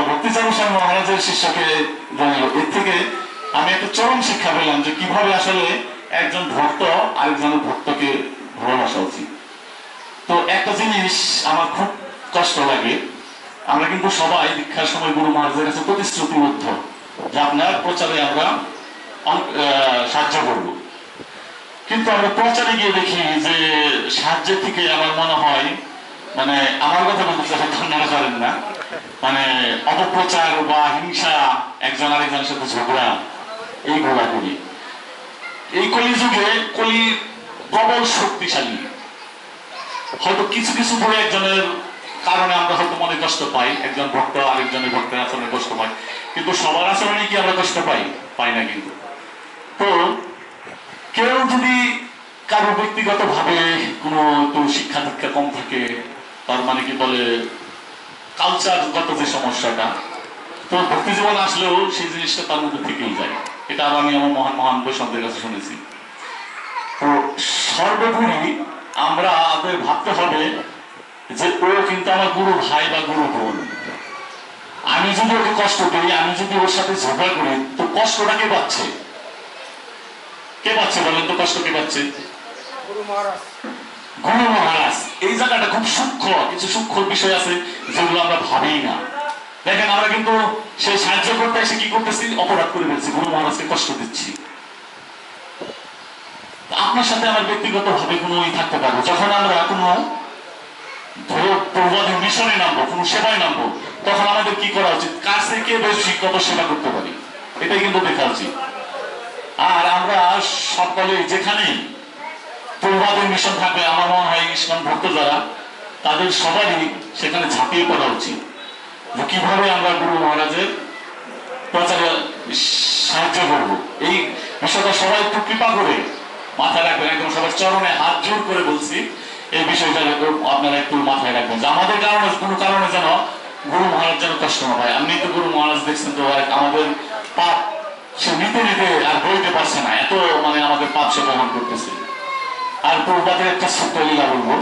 ভক্তিচরণ স্বামী মহারাজের শিষ্যকে জানালো, এর থেকে আমি একটা চরম শিক্ষা পেলাম যে কিভাবে আসলে একজন ভক্ত আরেকজনের ভক্তকে ভালোবাসা উচিত। তো একটা জিনিস আমার খুব কষ্ট লাগে, আমরা কিন্তু সবাই দীক্ষার সময় গুরু মহারাজের কাছে প্রতিশ্রুতিবদ্ধ যে আপনার প্রচারে আমরা সাহায্য করব, কিন্তু আমরা প্রচারে গিয়ে দেখি যে সাহায্যের থেকে আমার মনে হয়, মানে আমার কথা বলতে আপনারা করেন না, মানে অপপ্রচার বা হিংসা, একজন আরেকজনের সাথে ঝগড়া, এই ঘোরাঘুরি। এই কলিযুগে কলি প্রবল শক্তিশালী, হয়তো কিছু কিছু করে একজনের কারণে আমরা হয়তো মনে কষ্ট পাই, একজন ভক্ত আরেকজনের ভক্তের আচরণে কষ্ট পাই, কিন্তু সবার আচরণে কি আমরা কষ্ট পাই না কিন্তু। তো কেউ যদি কারো ব্যক্তিগত ভাবে কোনো একটু শিক্ষা দীক্ষা কম থাকে, তার মানে কি বলে কালচারগত যে সমস্যাটা, তো ভক্তি জীবন আসলেও সেই জিনিসটা তার মধ্যে থেকেই যায়। এটা আমি আমার মহান মহান বৈষ্ণবদের কাছে শুনেছি। তো সর্বোপরি আমরা আমাদের ভাবতে হবে যে ও কিন্তু আমার গুরু ভাই বা গুরু বোন। আমি যদি ওকে কষ্ট দিই, আমি যদি ওর সাথে ঝগড়া করি, তো কষ্টটা কে পাচ্ছে? কে পাচ্ছে বলেন তো? কষ্ট কে পাচ্ছে? গুরু মহারাজ। এই জায়গাটা খুব সূক্ষ্ম, কিছু সূক্ষ্ম বিষয় আছে যেগুলো আমরা ভাবি না। দেখেন, আমরা কিন্তু সেই সাহায্য করতে এসে কি করতেছি? অপরাধ করে ফেলছি, গুরু মহারাজকে কষ্ট দিচ্ছি। আপনার সাথে আমার ব্যক্তিগত ভাবে কোনো থাকতে পারবো, যখন আমরা কোনো প্রবাদী মিশনে নামবো, কোনো সেবায় নামবো, তখন আমাদের কি করা উচিত? কাছে কে বেশি কত সেবা করতে পারি, এটাই কিন্তু দেখা উচিত। আর আমরা সকলে যেখানেই প্রবাদী মিশন থাকবে, আমার মনে হয় ইসলাম ভক্ত যারা, তাদের সবারই সেখানে ঝাঁপিয়ে পড়া উচিত যে কিভাবে আমরা গুরু মহারাজের প্রচারে সাহায্য করব। এই বিষয়টা সবাই একটু কৃপা করে মাথায় রাখবেন, একদম সবার চরণে হাত জোর করে বলছি, এই বিষয়টা আপনারা একটু মাথায় রাখবেন যে আমাদের কারণে, কোনো কারণে যেন গুরু মহারাজ যেন কষ্ট না পায়। আপনি তো গুরু মহারাজ দেখছেন তো, আমাদের পাপ সে নিতে নিতে আর বইতে পারছে না, এত মানে আমাদের পাপ সে বহন করতেছে। আর প্রভুপাদের একটা ছোট্ট লীলা বলবো।